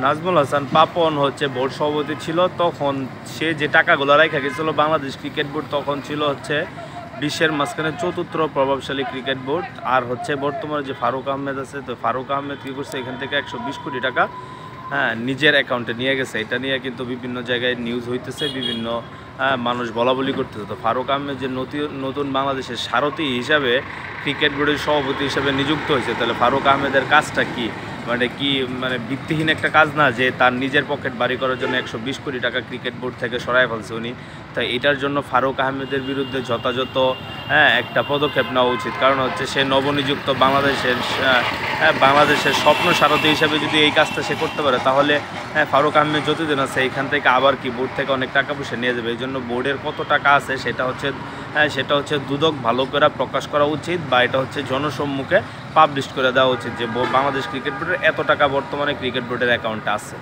নাজমুল হাসান পাপন হচ্ছে বোর্ড সভাপতি ছিল, তখন সে যে টাকাগুলো রেখে গেছিল বাংলাদেশ ক্রিকেট বোর্ড তখন ছিল হচ্ছে বিশ্বের মাঝখানে চতুর্থ প্রভাবশালী ক্রিকেট বোর্ড। আর হচ্ছে বর্তমানে যে ফারুক আহমেদ আছে, তো ফারুক আহমেদ কী করছে এখান থেকে 120 কোটি টাকা নিজের অ্যাকাউন্টে নিয়ে গেছে। এটা নিয়ে কিন্তু বিভিন্ন জায়গায় নিউজ হইতেছে, বিভিন্ন মানুষ বলাবলি করতেছে। তো ফারুক আহমেদ যে নতুন বাংলাদেশের সারথি হিসাবে ক্রিকেট বোর্ডের সভাপতি হিসাবে নিযুক্ত হয়েছে, তাহলে ফারুক আহমেদের কাজটা কি? মানে ভিত্তিহীন একটা কাজ না যে তার নিজের পকেট বাড়ি করার জন্য 120 কোটি টাকা ক্রিকেট বোর্ড থেকে সরায় ফেলছে উনি। তাই এটার জন্য ফারুক আহমেদের বিরুদ্ধে যথাযথ একটা পদক্ষেপ নেওয়া উচিত। কারণ হচ্ছে সে নবনিযুক্ত বাংলাদেশের স্বপ্ন সারথি হিসাবে যদি এই কাজটা সে করতে পারে, তাহলে ফারুক আহমেদ যতদিন আছে এইখান থেকে আবার কি বোর্ড থেকে অনেক টাকা পয়সা নিয়ে যাবে। এই জন্য বোর্ডের কত টাকা আছে সেটা হচ্ছে দুদক ভালো করে প্রকাশ করা উচিত, বা এটা হচ্ছে জনসম্মুখে পাবলিশ করে দেওয়া উচিত যে বাংলাদেশ ক্রিকেট বোর্ডের এত টাকা বর্তমানে ক্রিকেট বোর্ডের অ্যাকাউন্টে আছে।